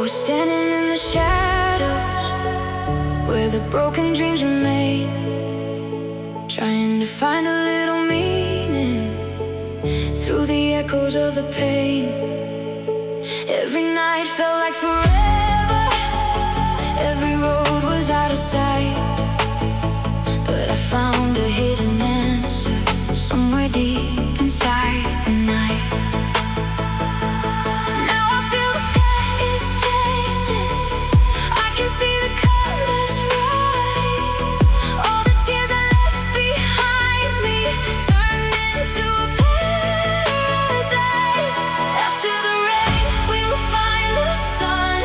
was standing in the shadows where the broken dreams remain, trying to find a little meaning through the echoes of the pain. Every night felt like forever, every road was out of sight, but I found a hidden answer somewhere deep inside the night. Now I feel the sky is changing, I can see the colors rise. All the tears I left behind me turned into a paradise. After the rain, we'll find the sun.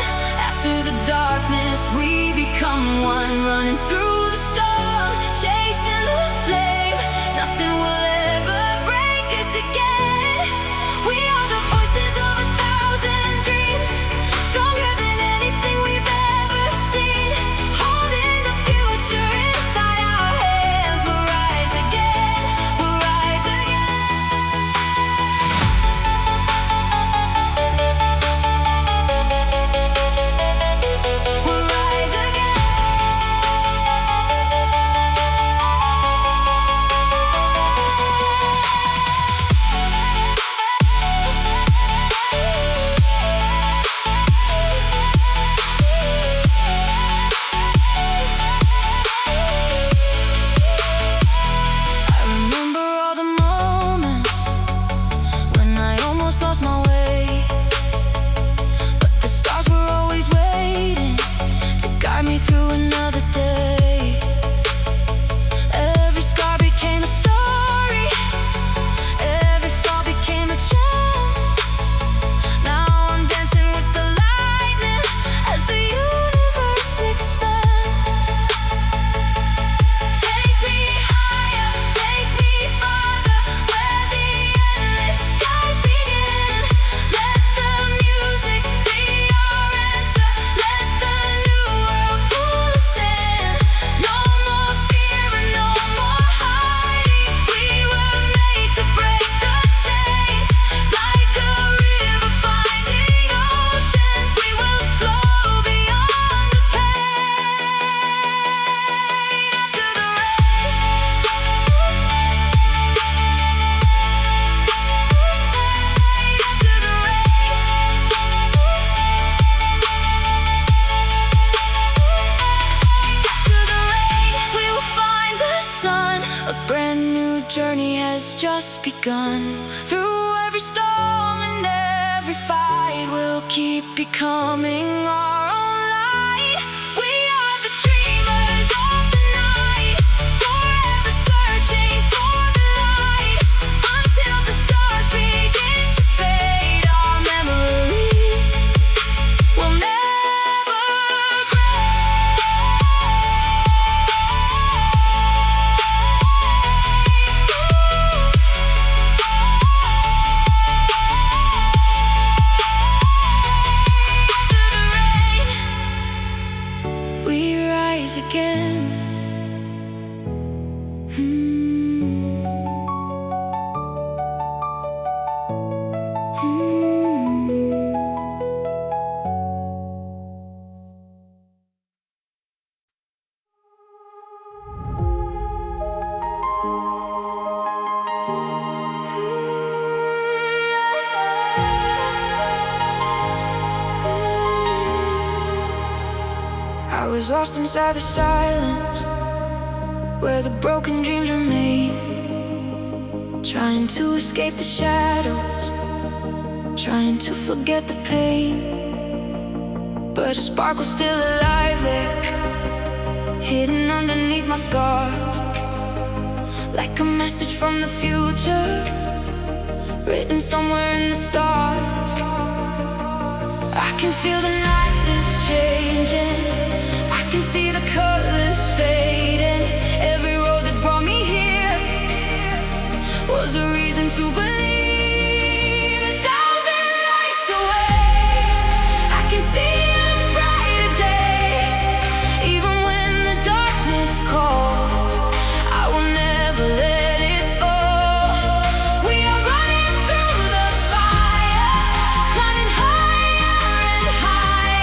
After the darkness, we become one, running through the storm, chasing the flame. Nothing will ever break us again. We are the voices of 1,000 dreams, stronger than anything we've ever seen. Holding the future inside our hands. We'll rise again, we'll rise again. We'll rise again. I remember all the moments when I almost lost my way, but the stars were always waiting to guide me through another day. Every scar became a story, every fall became a chance. Now I'm dancing with the lightning as the universe expands. Take me higher, take me farther, where the endless skies begin. Let the music be our answer, let the new world pull us in. No more fear and no more hiding, we were made to break the chains. Like a river finding oceans, we will flow beyond the pain. After the rain, we will find the sun. A brand new journey has just begun. Through every storm and every fight, we'll keep becoming our own light. We are the dreamers of the night, forever searching for the light, until the stars begin to fade. Our memories will never we rise again. I was lost inside the silence where the broken dreams remain, trying to escape the shadows, trying to forget the pain. But a spark was still alive there, hidden underneath my scars, like a message from the future, written somewhere in the stars. I can feel the night is changing, I can see the colors fading. Every road that brought me here was a reason to believe. 1,000 lights away, I can see a brighter day. Even when the darkness calls, I will never let it fall. We are running through the fire, climbing higher and higher.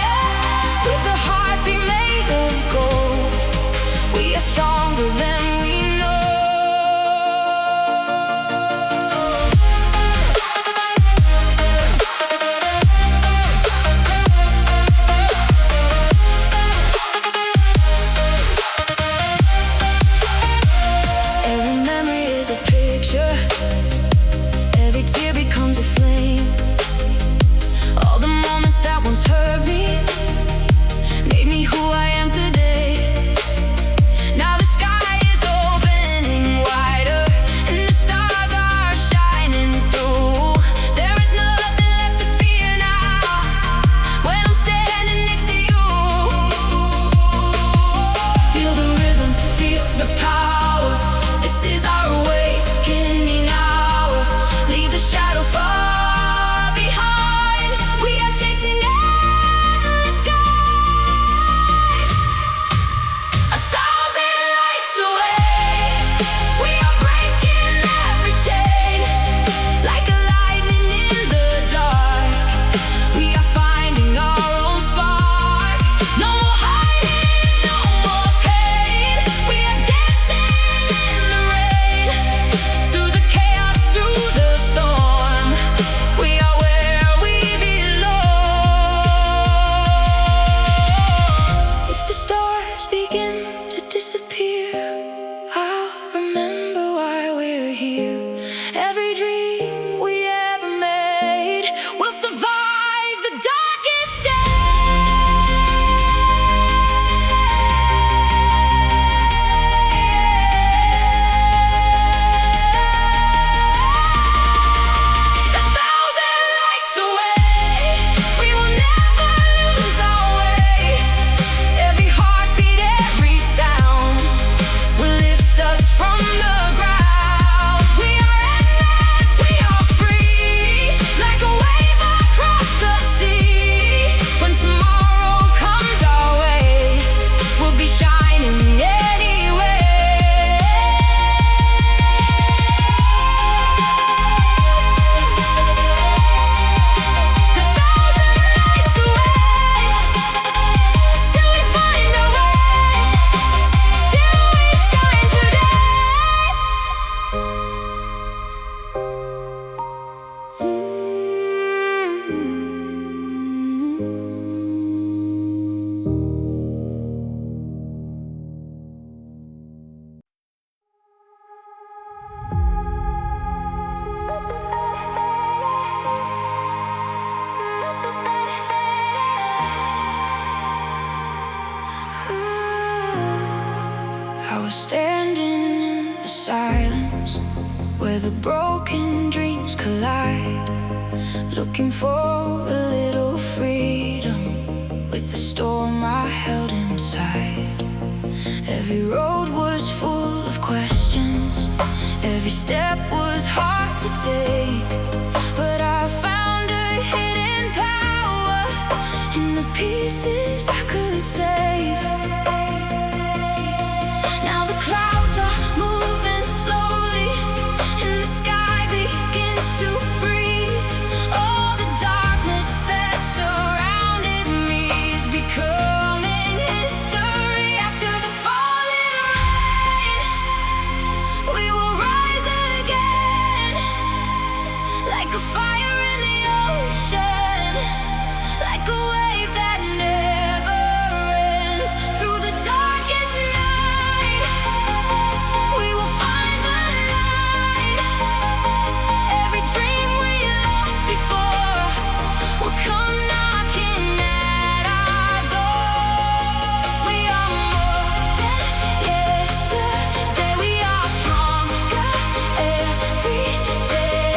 collide, looking for a little freedom with the storm I held inside. Every road was full of questions, every step was hard to take, but I found a hidden power in the pieces I could save. Now the clouds are moving slowly and the sky begins to breathe. All the darkness that surrounded me is becoming history. After the falling rain, we will rise again, like a fire in the ocean, like a wave that never ends. Through the darkest night, we will find the light. Every dream we lost before will come knocking at our door. We are more than yesterday, we are stronger every day.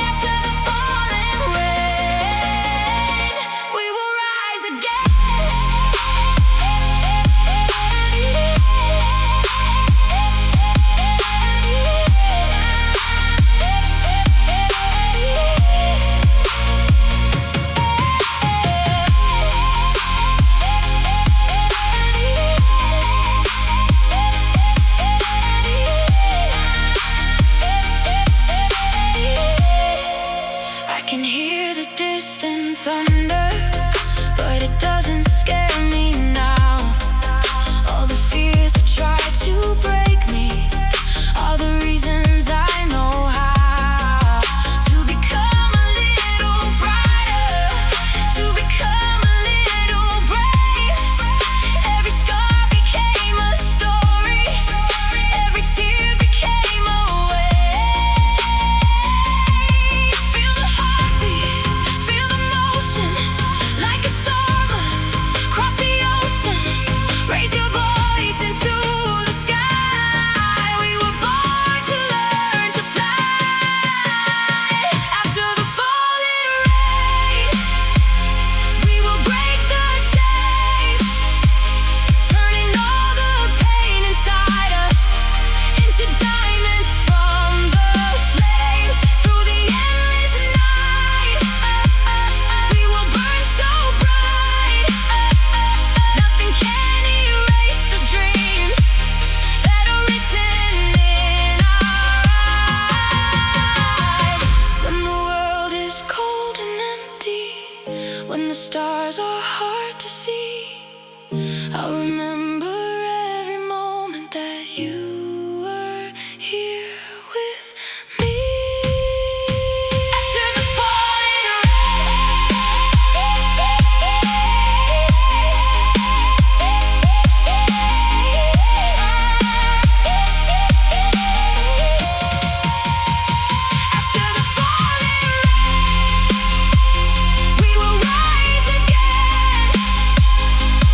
After the falling rain, we will rise again. I can hear the distant thunder, but it doesn't scare me now. All the fears that try to break me are the reasons I know how to become a little brighter, to become a little brave. Every scar became a story, every tear became a wave. Feel the heartbeat, feel the motion, like a storm across the ocean. Raise your voice into the sky. We were born to learn to fly. After the falling rain, we will break the chains, turning all the pain inside us into diamonds from the flames. Through the endless night, we will burn so bright, nothing can erase the dreams that are written in our eyes. When the world is cold and empty, when the stars are hard to see, I'll remember every moment that you were here with me. After the falling After the falling rain, we will rise again,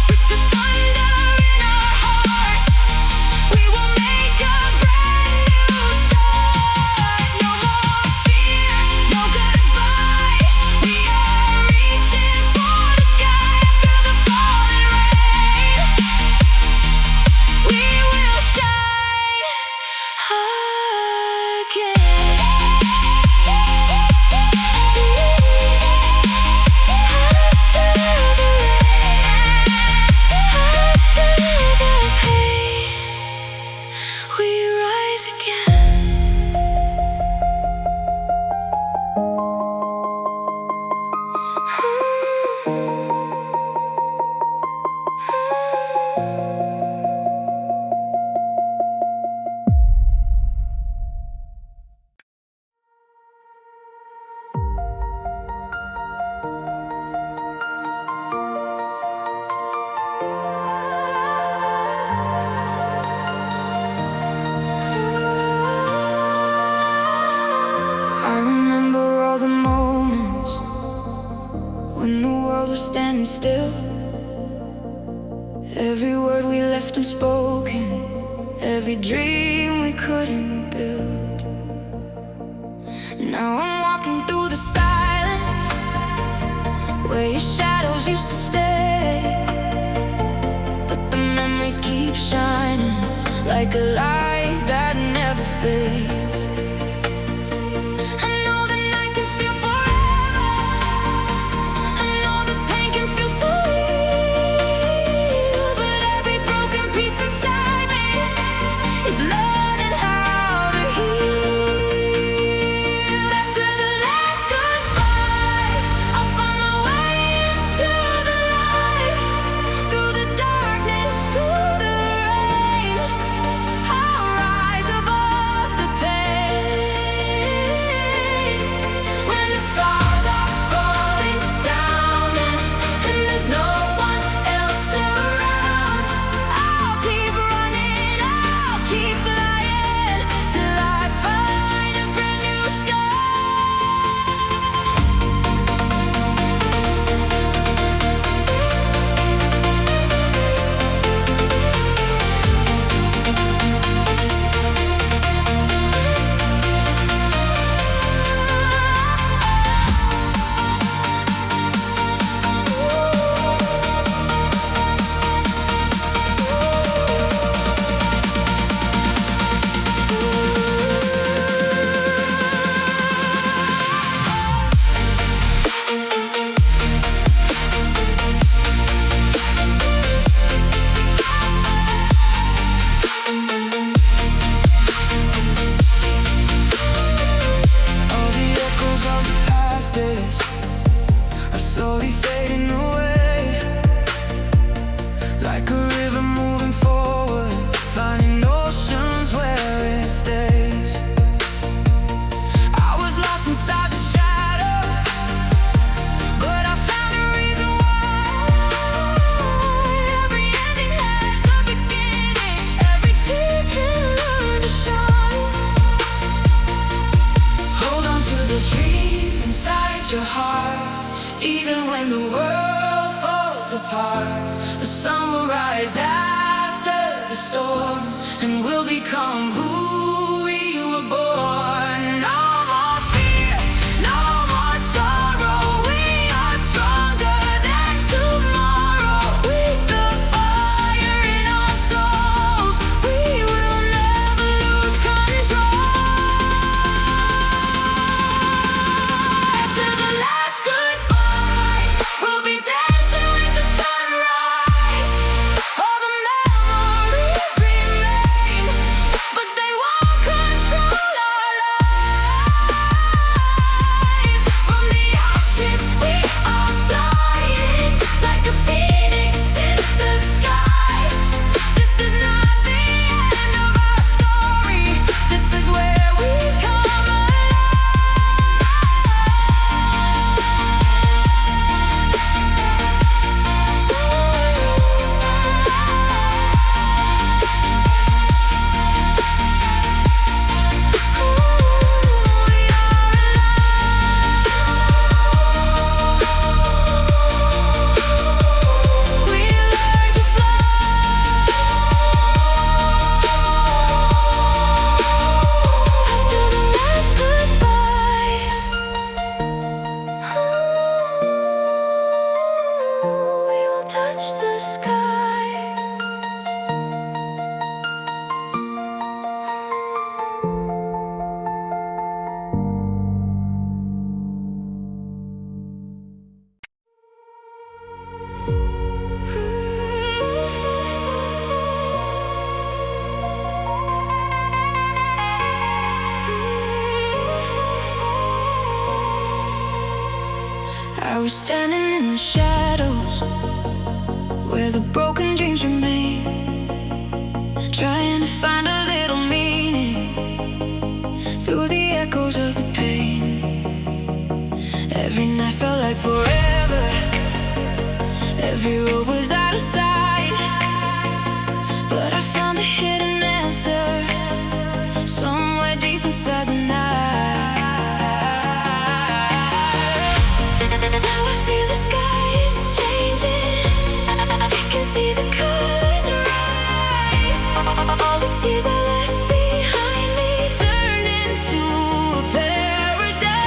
with the thunder in our hearts. We will make a brand new start. No more fear, no goodbye. We are reaching for the sky. After the falling rain, we will shine again. After the rain, after the pain, we rise again. I remember all the moments when the world was standing still. Every word we left unspoken, every dream we couldn't build. Now I'm walking through the silence where your shadows used to stay, but the memories keep shining like a light that never fades. I know the night can feel forever, I know the pain can feel so real, but every broken piece inside me is learning how to heal. After the last goodbye, I'll find my way into the light. Through the darkness, through the rain, I'll rise above the pain. When the stars are falling down and there's no one else around, I'll keep running, I'll keep flying till I find a brand new sky. All the echoes of the past days are slowly fading away, like a river moving forward, finding oceans where it stays. I was lost inside the shadows, but I found a reason why. Every ending has a beginning, every tear can learn to shine. Hold on to the dream inside your heart, even when the world falls apart. The sun will rise after the storm, and we'll become who we were born. No more fear, no more sorrow. We are stronger than tomorrow. With the fire in our souls, we will never lose control. After the last goodbye, we'll be dancing with the sunrise. All the memories remain, but they won't control our lives. From the ashes we are flying, like a phoenix in the sky. This is not the end of our story, this is where we come alive. We learn to fly. After the last goodbye, we will touch the sky. I was standing in the shadows where the broken dreams remain, trying to find a little meaning through the echoes of the pain. Every night felt like forever, every road was out of sight, but I found a hidden answer somewhere deep inside the night. Now I feel the sky is changing, I can see the colors rise. All the tears I left behind me turned into a paradise.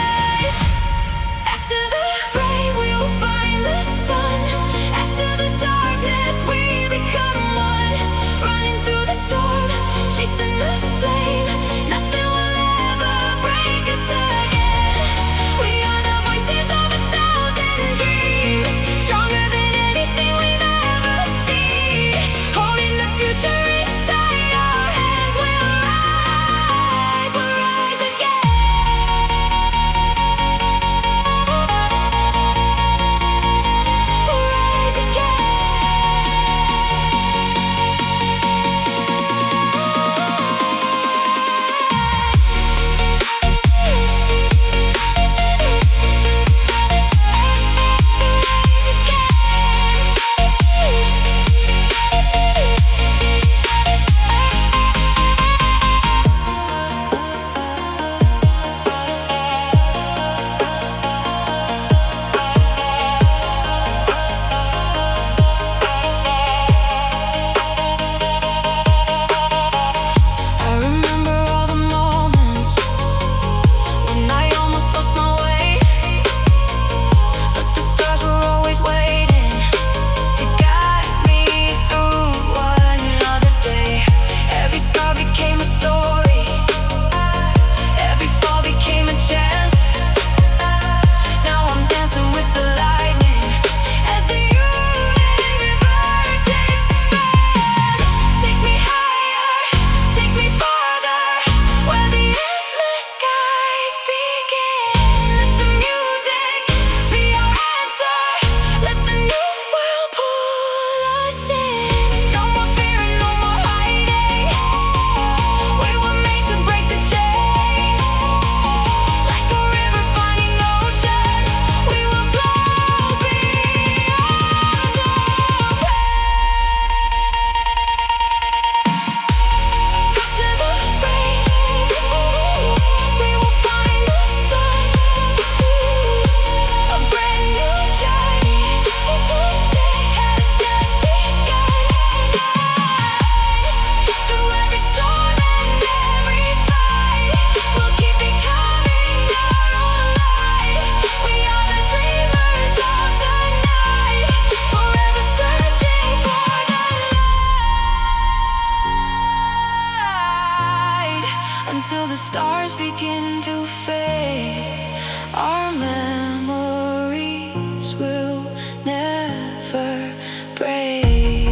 promise will never break.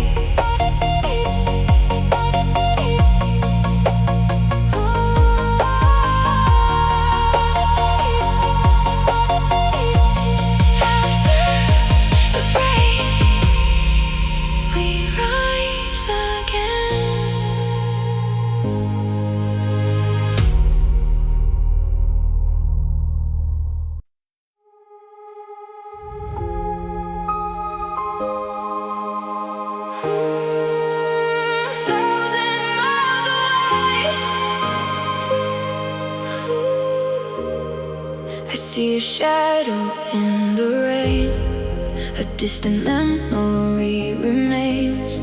After the rain, we rise again. Thousand miles away, I see a shadow in the rain. A distant memory remains.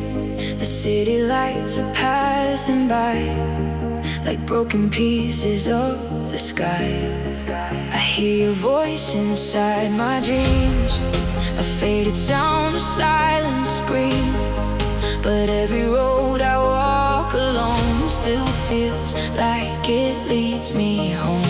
The city lights are passing by, like broken pieces of the sky. I hear your voice inside my dreams, a faded sound, a silent scream. But every road I walk alone still feels like it leads me home.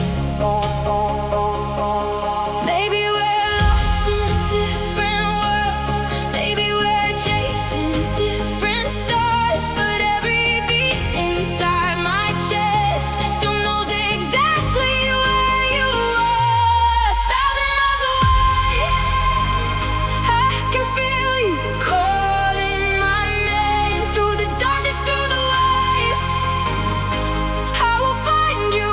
Maybe we're lost in different worlds, maybe we're chasing different stars, but every beat inside my chest still knows exactly where you are. 1,000 miles away, I can feel you calling my name through the darkness, through the waves. I will find you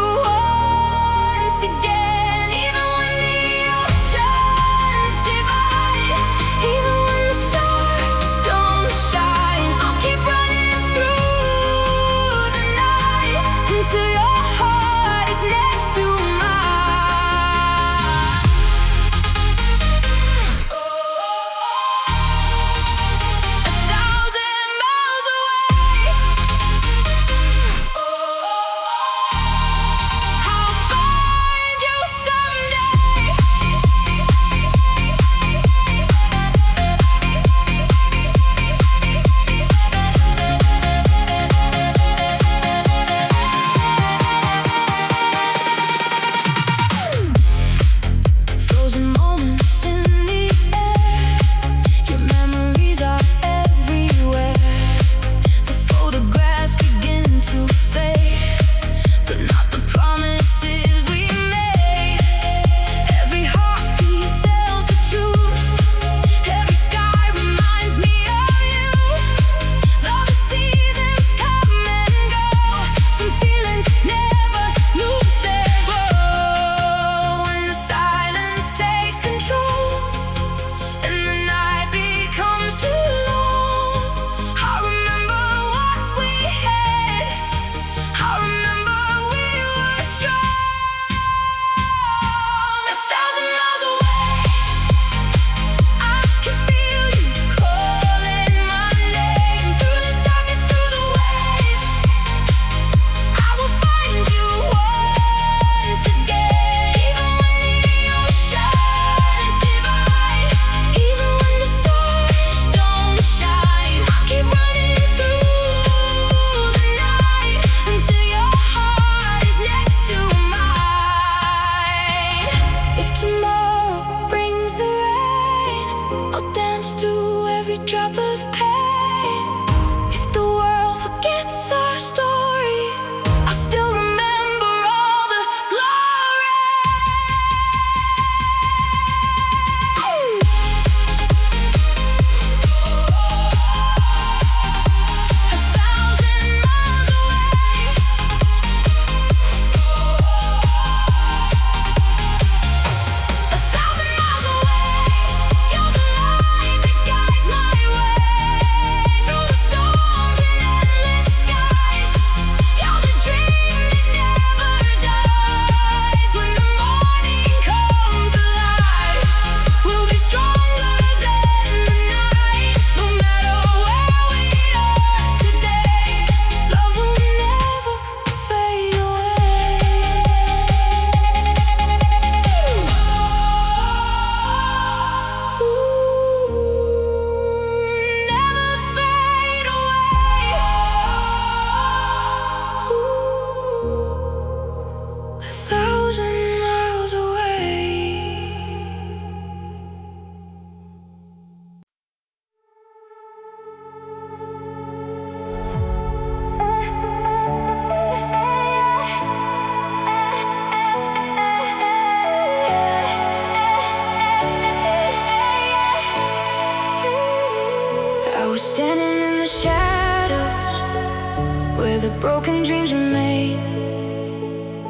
broken dreams were made,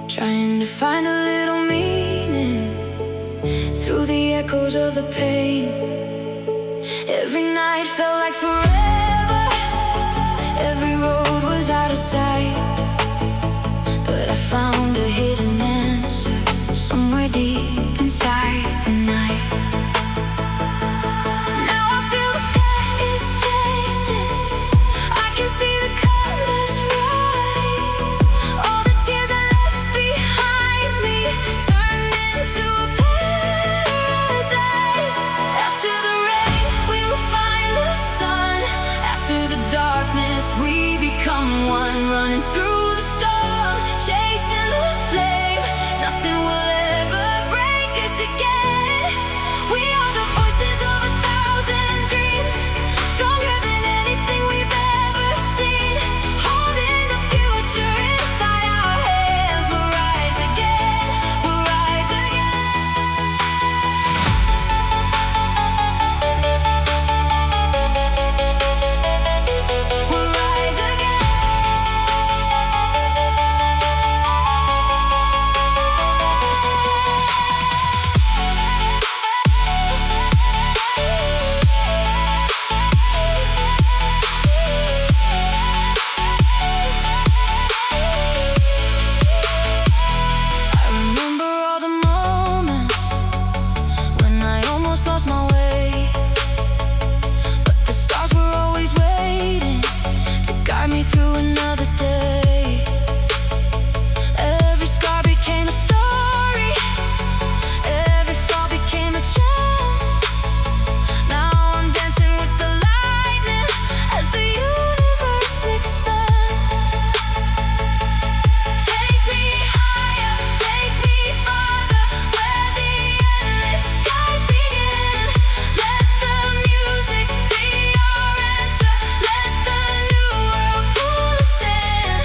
trying to find a little meaning through the echoes of the pain. Every night felt like forever, every road was out of sight, but I found a hidden answer somewhere deep inside the night. Now I feel the sky is changing, I can see the colors rise. All the tears I left behind me turned into a paradise. After the rain, we will find the sun. After the darkness, we become one, running through the storm, chasing the flame. Nothing will ever break us again. We are the voices of 1,000 dreams, stronger than anything we've ever seen. Holding the future inside our hands. We'll rise again, we'll rise again. We'll rise again. I remember all the moments when I almost lost my way, but the stars were always waiting to guide me through another day. Every scar became a story, every fall became a chance. Now I'm dancing with the lightning as the universe expands. Take me higher, take me farther, where the endless skies begin. Let the music be our answer, let the new world pull us in.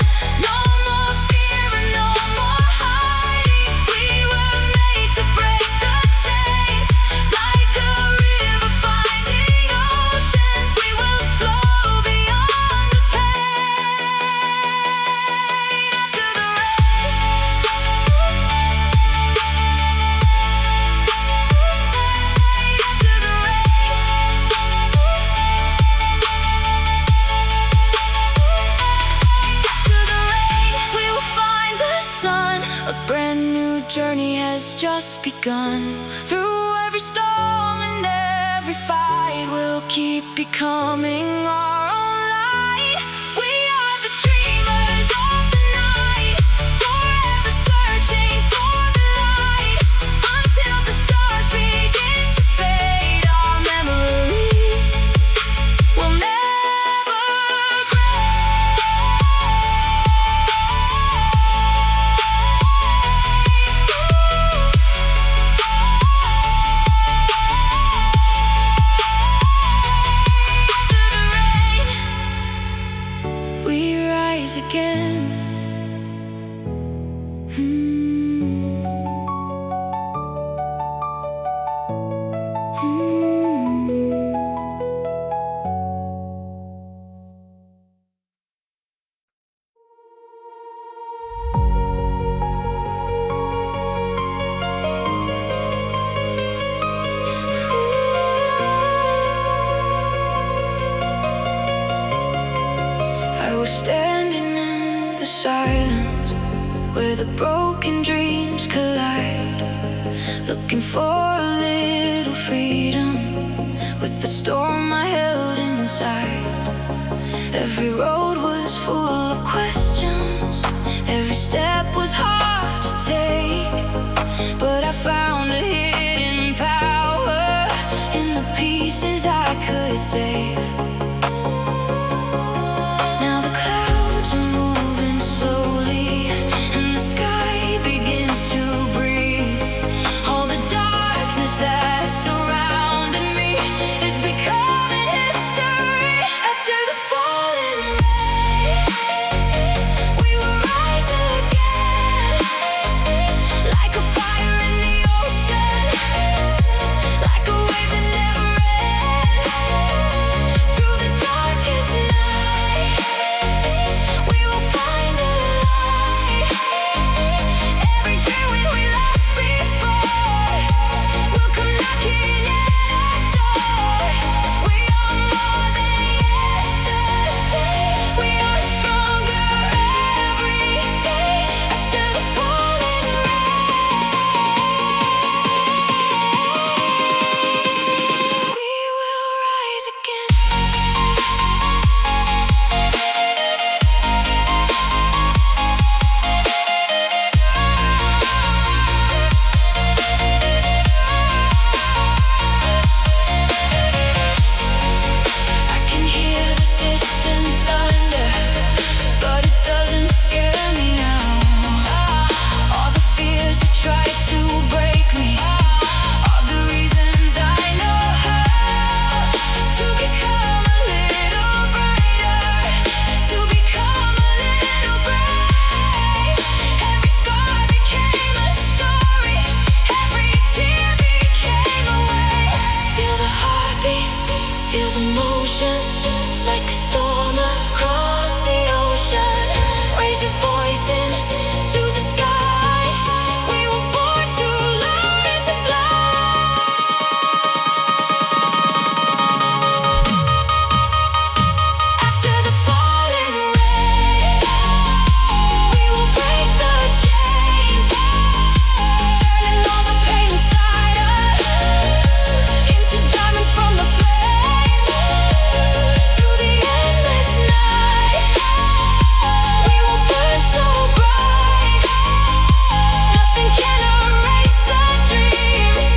No more fear and no more hiding, we were made to break the chains. Like a river finding oceans, we will flow beyond the pain. After the rain, we will find the sun. A brand new journey has just begun. Through every storm and every fight, we'll keep becoming our own light. We are the dreamers of the night, forever searching for the light. Until the stars begin to fade, our memories will never After the rain, we rise again. I was standing in the silence where the broken dreams collide, looking for a little freedom with the storm I held inside. Every road was full of questions, every step was hard to take, but I found a hidden power in the pieces I could save. Now the clouds are moving slowly and the sky begins to breathe. All the darkness that surrounded me is becoming history. After the falling rain, we will rise again. Like a fire in the ocean, like a wave that never ends. motion, like a storm across the ocean. Raise your voice into the sky. We were born to learn and to fly. After the falling rain, we will break the chains, turning all the pain inside us into diamonds from the flames. Through the endless night, we will burn so bright. Nothing can erase the dreams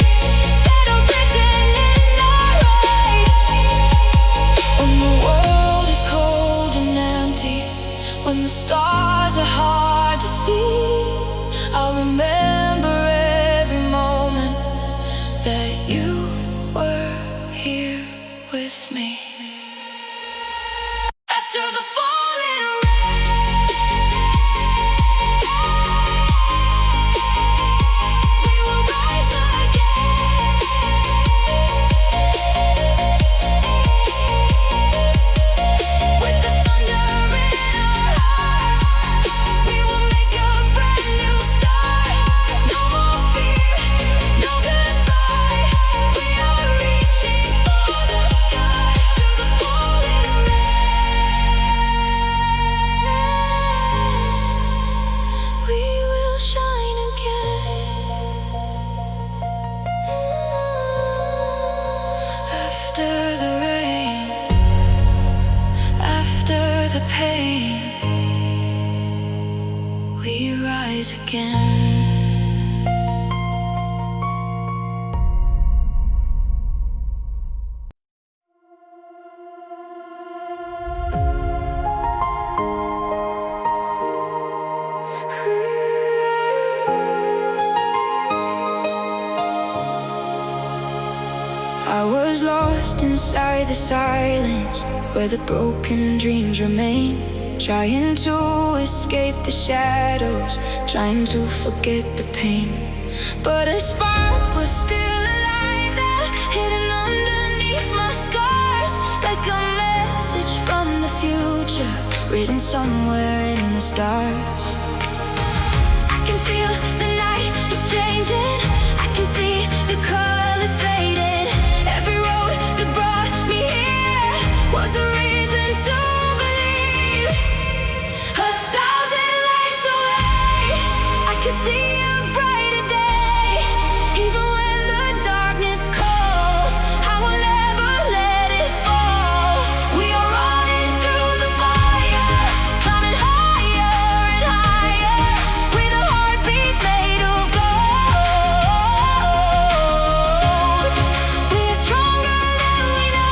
that are written in our eyes. When the world is cold and empty, when the stars are hard to see, I'll remember every moment that you were here with me. After the falling rain, we will rise again. With the thunder in our hearts, we will make a brand new start. No more fear, no goodbye. We are reaching for the sky. After the falling rain, we will shine again. After the rain, after the pain, we rise again. I was lost inside the silence where the broken dreams remain, trying to escape the shadows, trying to forget the pain. But a spark was still alive there, hidden underneath my scars, like a message from the future, written somewhere in the stars. I can feel the night is changing, I can see the colors fading. Every road that brought me here was a reason to believe. 1,000 lights away, I can see a brighter day. Even when the darkness calls, I will never let it fall. We are running through the fire, climbing higher and higher, with a heartbeat made of gold. We are stronger than we know.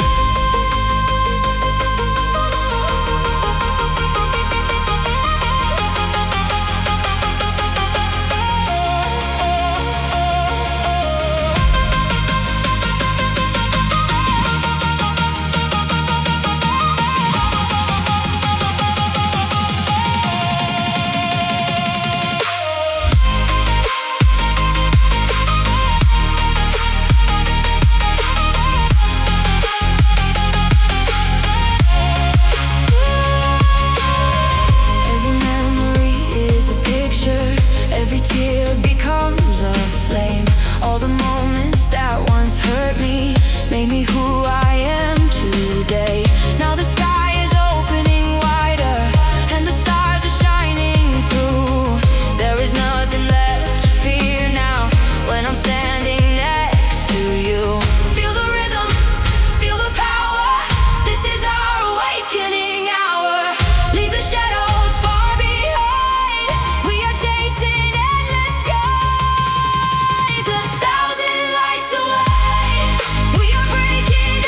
Every memory is a picture, every tear becomes a flame. All the moments that once hurt me made me who I am today. Now the sky is opening wider and the stars are shining through. There is nothing left to fear now when I'm standing next to you. Feel the rhythm, feel the power. This is our awakening hour. Leave the shadows far behind. We are chasing endless skies. 1,000 lights away, we are breaking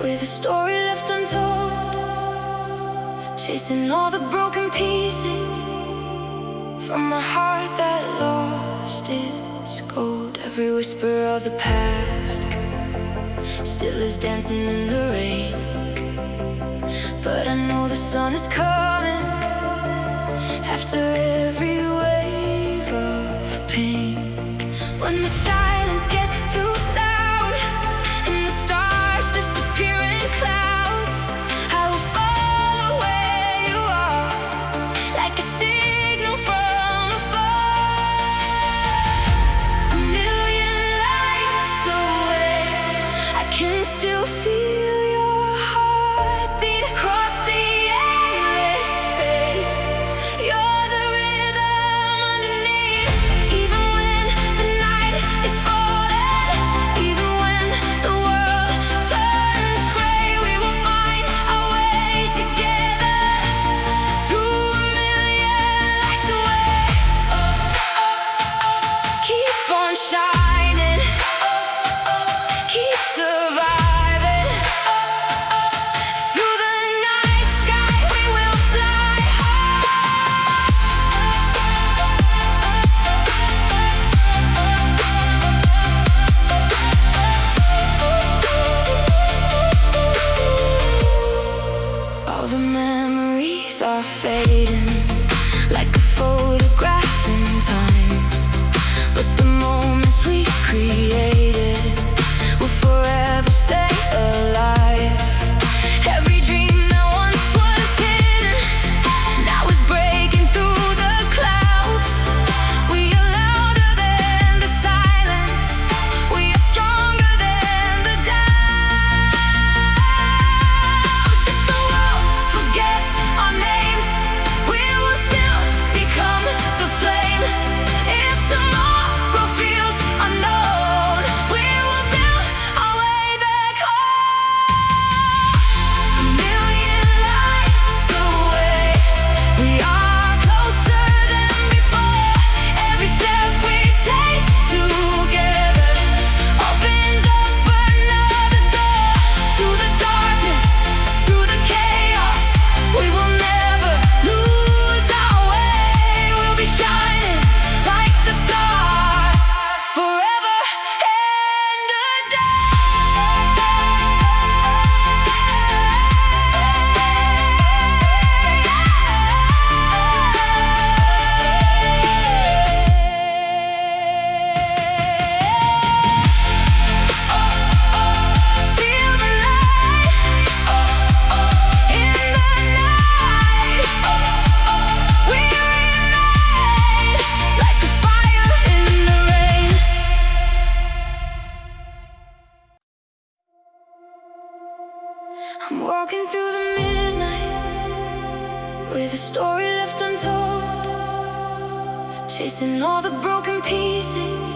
with a story left untold, chasing all the broken pieces from a heart that lost its gold. Every whisper of the past still is dancing in the rain, but I know the sun is coming after every wave of pain. When the silence gets too loud and the stars disappear in clouds, I will follow where you are, like a signal from afar. A million lights away, I can still feel your heartbeat across the endless space. You're the rhythm underneath. Even when the night is falling, even when the world turns gray, we will find our way together through a million lights away. Keep on shining, keep surviving. Through the night sky we will fly high. All the memories are fading like a photograph in time, but the moments we created will forever stay alive. Every dream that once was hidden now is breaking through the clouds. We are louder than the silence, we are stronger than the doubts. If the world forgets our names, we will still become the flame. If tomorrow feels unknown, we will build our way back home. A million lights away, we are closer than before. Every step we take together opens up another door. Through the darkness, through the chaos, we will never lose our way. We'll be shining like the stars forever and a day. Feel the light in the night. We reunite like a fire in the rain. I'm walking through the midnight with a story left untold, chasing all the broken pieces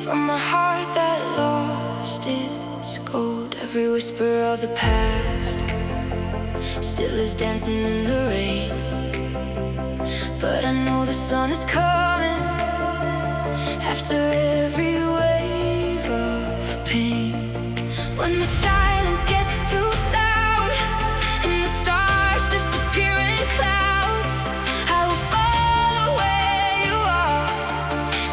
from a heart that lost its gold. Every whisper of the past still is dancing in the rain, but I know the sun is coming after every wave of pain. When the silence gets too loud and the stars disappear in clouds, I will follow where you are,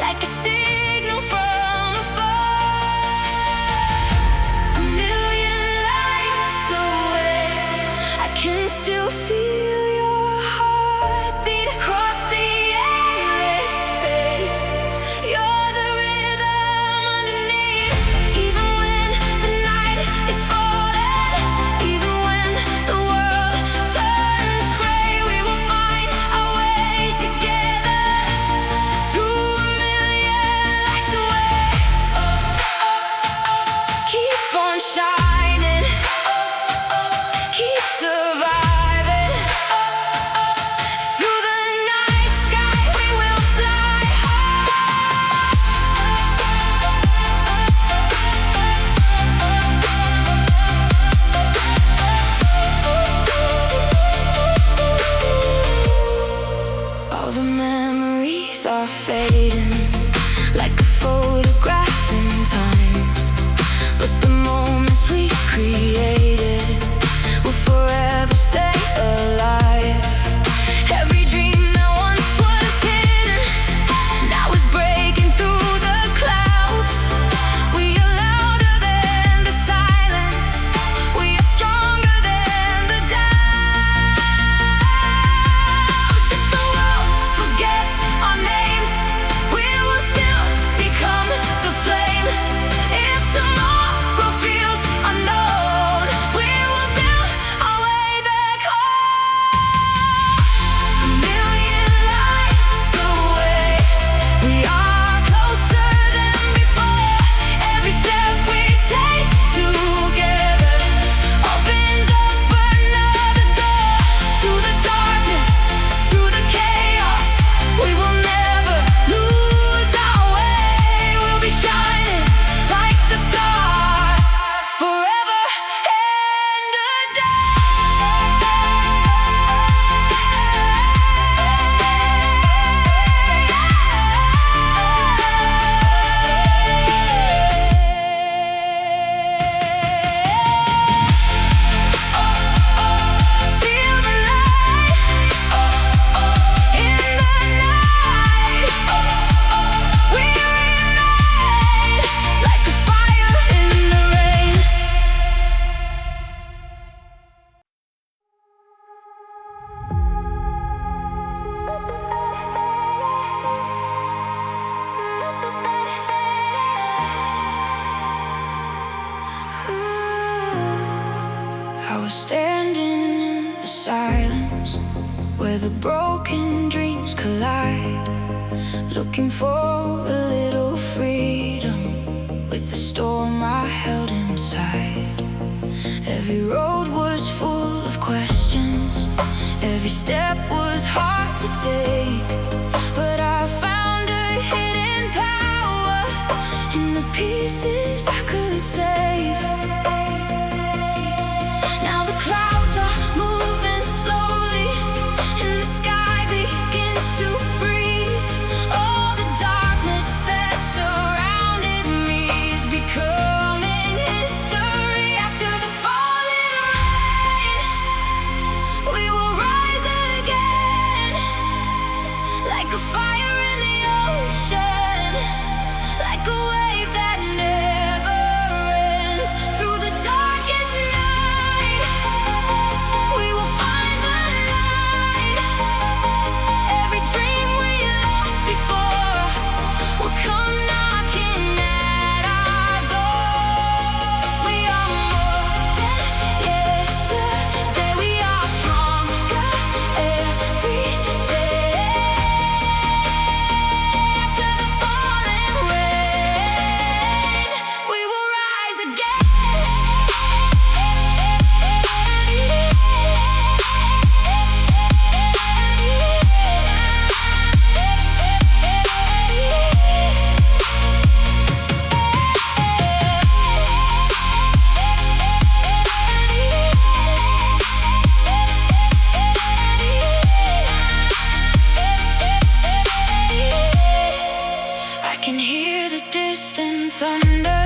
like a signal from afar. A million lights away, I can still feel your heartbeat across the endless space. You're the rhythm was standing in the silence where the broken dreams collide, looking for a little freedom with the storm I held inside. Every road was full of questions, every step was hard to take, but I found a hidden power in the pieces I could save. Now the clouds are moving slowly and the sky begins to breathe. All the darkness that surrounded me is becoming history. After the falling rain, we will rise again, like a fire in the ocean, like a wave that never ends. Through the darkest night, we will find the light. Every dream we lost before will come knocking at our door. We are more than yesterday, we are stronger every day. After the falling rain, we will rise again. I can hear the distant thunder,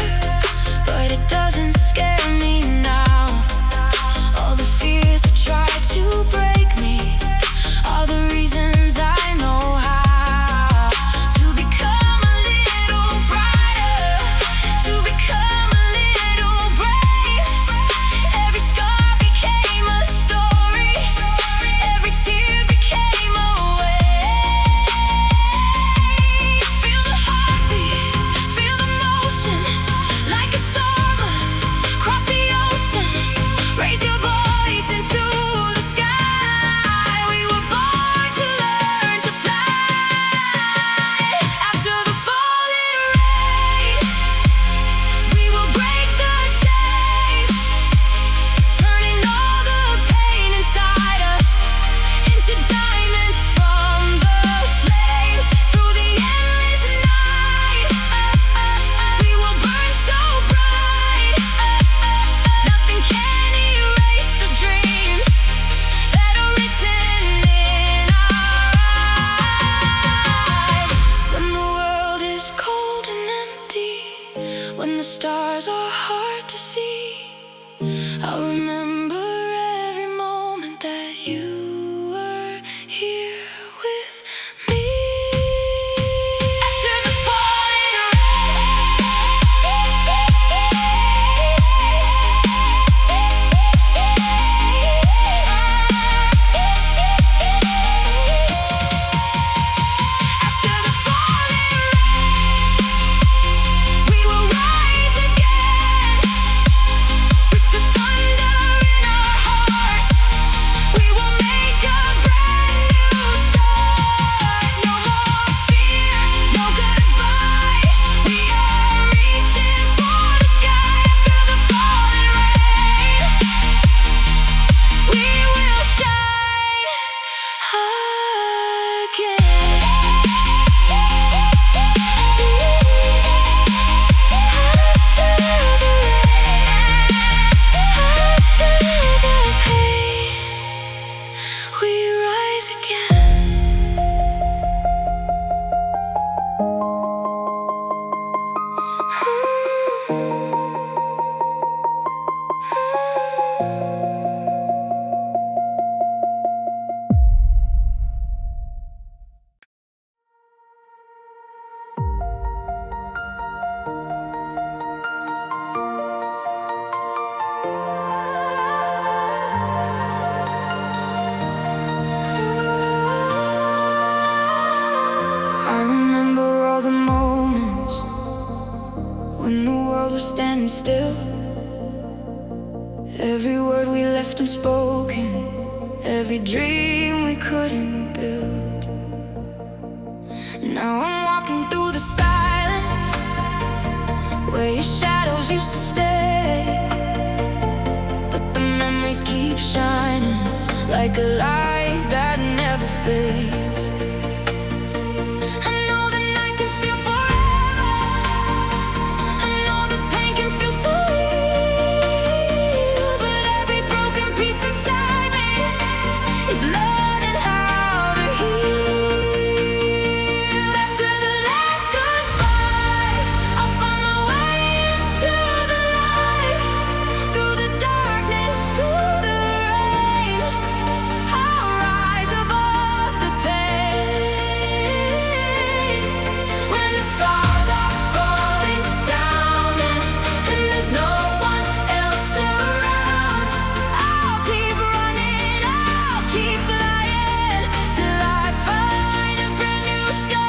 but it doesn't scare me now. All the fears that try to break me are the reasons I know how to become a little brighter, to become a little brave. Every scar became a story, every tear became a wave. Feel the heartbeat, feel the motion, like a storm across the ocean. Raise your voice into the sky. We were born to learn to fly. After the falling rain, we will break the chains, turning all the pain inside us into diamonds from the flames. Through the endless night, we will burn so bright, nothing can erase the dreams that are written in our eyes. When the world is cold and empty, when the stars are hard to see, I'll remember every moment that you were here with me. After the falling After the falling rain, we will rise again, with the thunder word we left unspoken, every dream we couldn't build. Now I'm walking through the silence where your shadows used to stay, but the memories keep shining like a light that never fades. I know the night can feel forever, I know the pain can feel so real, but every broken piece inside me is learning how to heal. After the last goodbye, I'll find my way into the light, through the darkness, through the rain. I'll rise above the pain. When the stars are falling down and there's no one else around, I'll keep running, I'll keep flying till I find a brand new sky.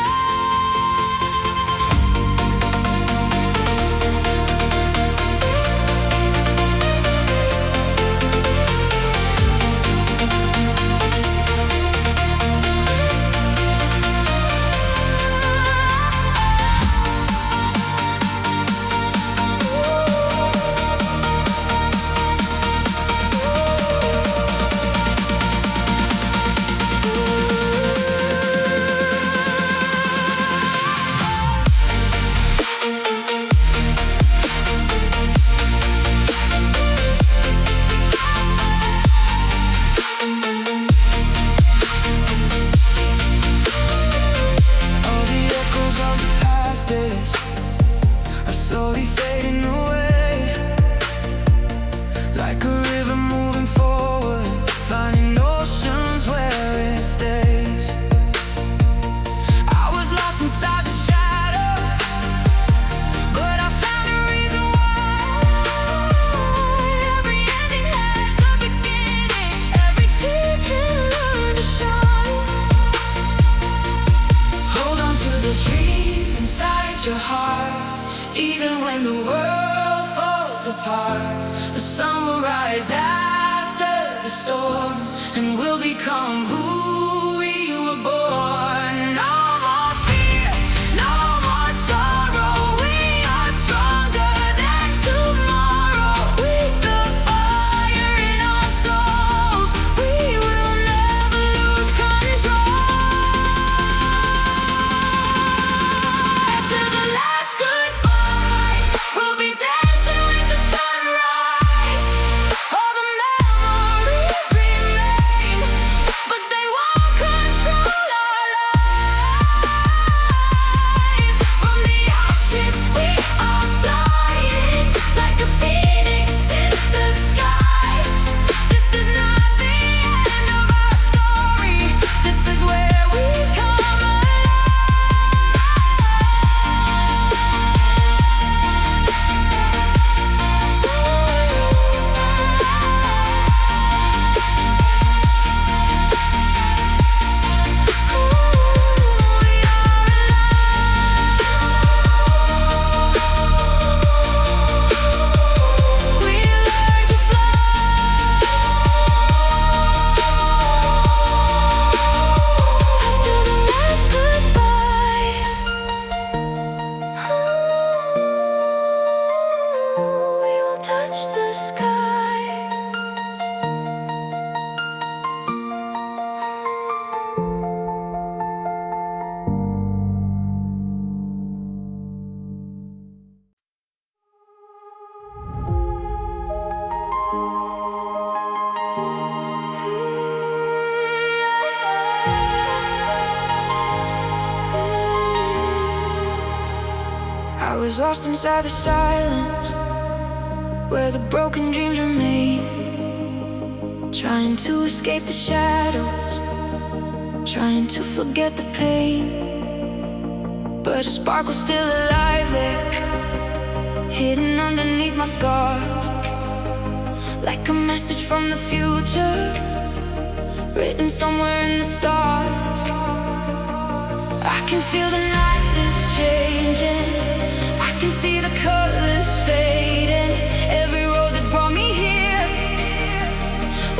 All the echoes of the past days are slowly fading away, like a river moving forward, finding oceans where it stays. I was lost inside the shadows, but I found a reason why. Every ending has a beginning, every tear can learn to shine. Hold on to the dream inside your heart, even when the world falls apart. The sun will rise after the storm, and we'll become who we were born. No more fear, no more sorrow. We are stronger than tomorrow. With the fire in our souls, we will never lose control. After the last goodbye, we'll be dancing with the sunrise. All the memories remain, but they won't control our lives. From the ashes we are flying, like a phoenix in the sky. This is not the end of our story, this is where we come we learn to fly. After the last goodbye, we will touch the sky. I was lost inside the silence where the broken dreams remain, trying to escape the shadows, trying to forget the pain. But a spark was still alive there, hidden underneath my scars, like a message from the future, written somewhere in the stars. I can feel the night is changing, I can see the colors fading. Every road that brought me here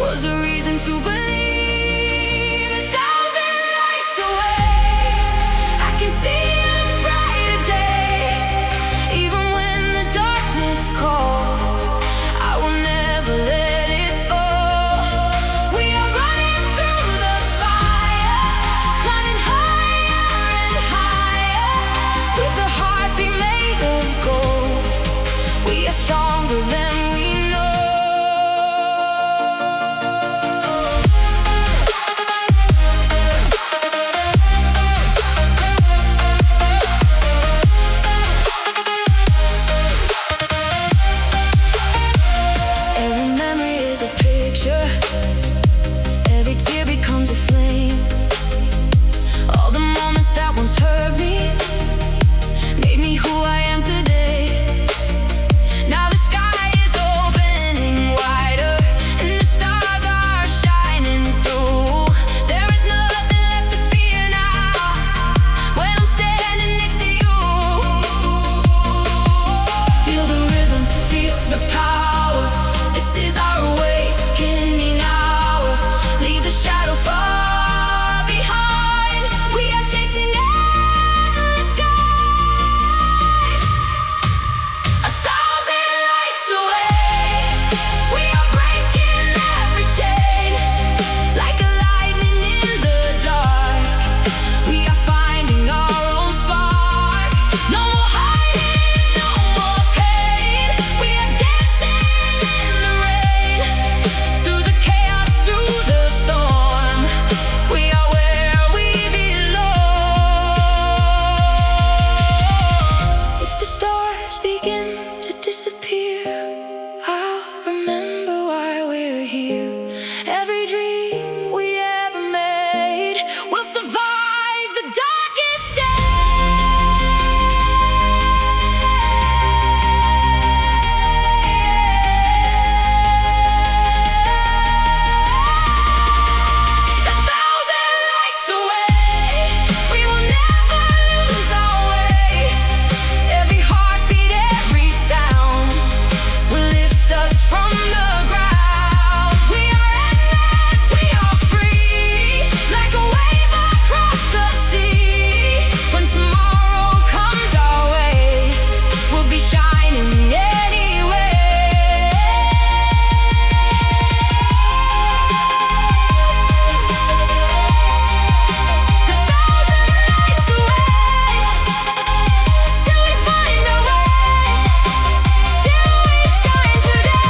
was a reason to believe. A thousand lights away, I can see a brighter day. Even when the darkness calls, I will never let it fall. We are running through the fire, climbing higher and higher, with a heartbeat made of gold. We are stronger than we know. Every memory is a picture, every tear becomes a flame. All the moments that once hurt me made me who I am today. Now the sky is opening wider, and the stars are shining through. There is nothing left to fear now, when I'm standing next to you. Feel the rhythm, feel the power. This is our awakening hour. Leave the shadow far behind. We are chasing endless skies. A thousand lights away, we are breaking every chain. Like a lightning in the dark, we are finding our own spark. No more hiding, no more pain. We are dancing in the rain, through the chaos, through the storm. We are where we belong. If the stars begin to disappear, I'll remember why we're here. Every dream we ever made will survive the darkest day. A thousand lights away, we will never lose our way. Every heartbeat, every sound will lift us from the ground. We are endless, we are free, like a wave across the sea. When tomorrow comes our way, we'll be shining anyway. A thousand lights away, still we find our way, still we shine today.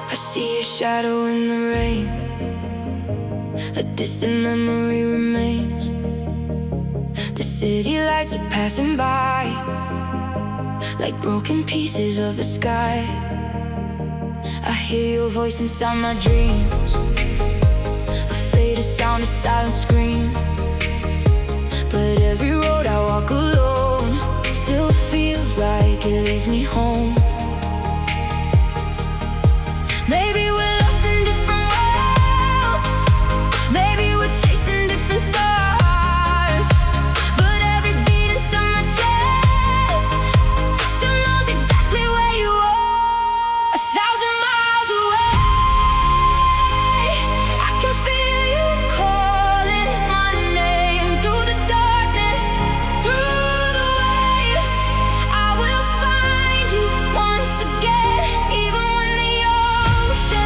I see your shadow in the rain, a distant memory remains. The city lights are passing by, like broken pieces of the sky. I hear your voice inside my dreams, a faded sound, a silent scream. But every road I walk alone still feels like it leads me home. Maybe we're lost in different worlds, maybe we're chasing different stars, but every beat inside my chest still knows exactly where you are. 1,000 miles away, I can feel you calling my name through the darkness, through the waves. I will find you once again, even when the ocean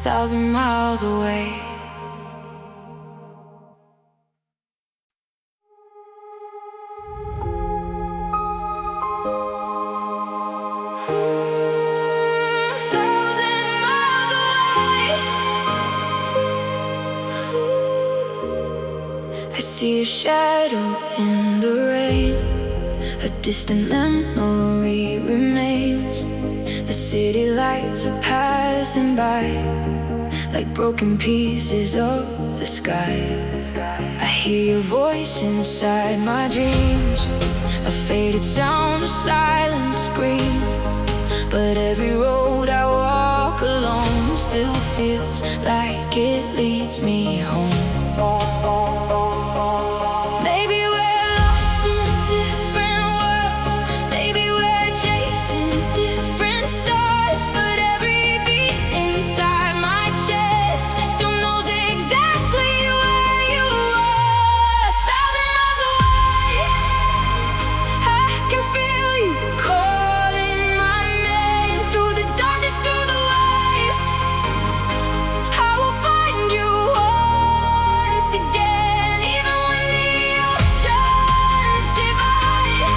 1,000 miles away. I see a shadow in the rain. A distant memory remains. The city lights are passing by like broken pieces of the sky. I hear your voice inside my dreams, a faded sound, a silent scream. But every road I walk alone still feels like it leads me home. Maybe we're lost in different worlds, maybe we're chasing different stars, but every beat inside my chest still knows exactly where you are. 1,000 miles away, I can feel you calling my name through the darkness, through the waves. I will find you once again, even when the oceans divide,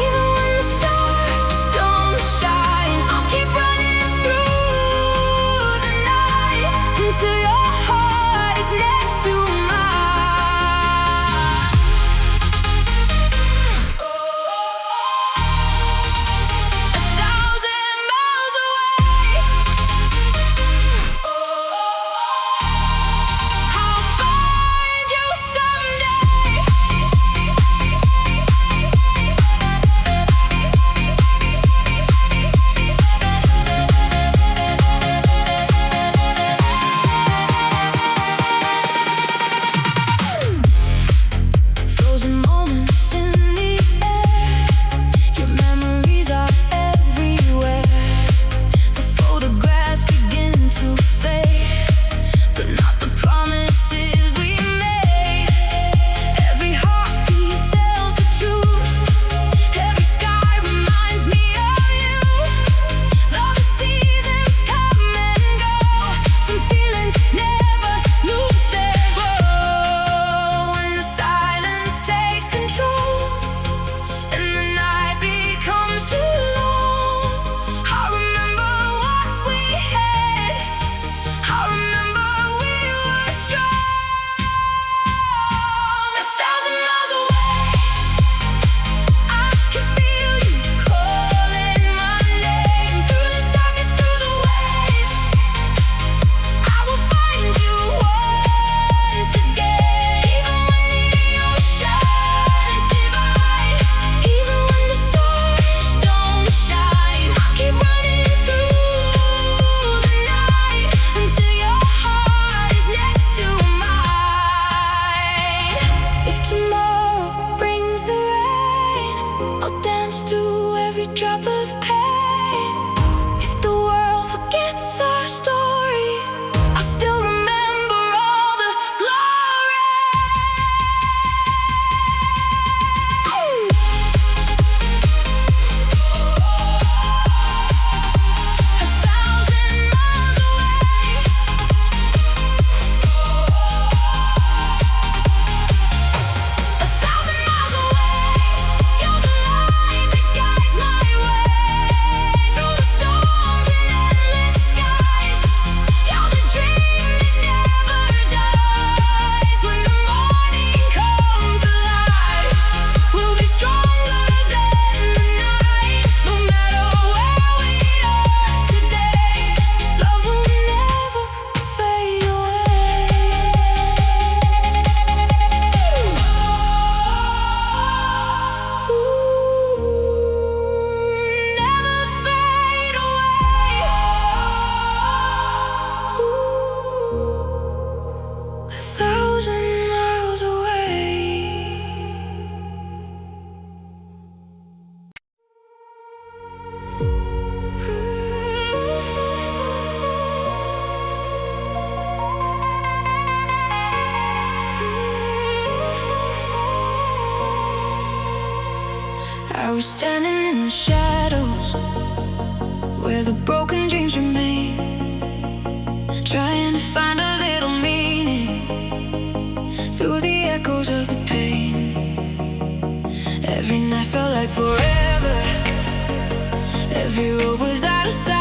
even when the stars don't shine. I'll keep running through the night until your heart is next to mine. 1,000 miles away, I'll find you someday. Frozen moments in the air, your memories are everywhere. The photographs begin to fade, but not the promises we made. Every heartbeat tells the truth, every sky reminds me of you. Though the seasons come and go, some feelings never lose their glow. When the silence takes control and the night becomes too long, I remember what we had, I remember we were strong. 1,000 miles away, I can feel you calling my name through the darkness, through the waves. I will find you once again, even when the oceans divide, even when the stars don't shine. I'll keep running through the night until your heart is next to mine. If tomorrow brings the rain, I'll dance through every drop of pain. If the world forgets our story, I'll still remember all the glory. 1,000 miles away, 1,000 miles away, you're the light that guides my way through the storms and endless skies. You're the dream that never dies. When the morning comes alive, we'll be stronger than the night. No matter where we are today, love will never fade away. Never fade away. 1,000 miles away. I was standing in the shadows where the broken dreams remain, trying to find a little meaning through the echoes of the pain. Every night felt like forever. Every road was out of sight.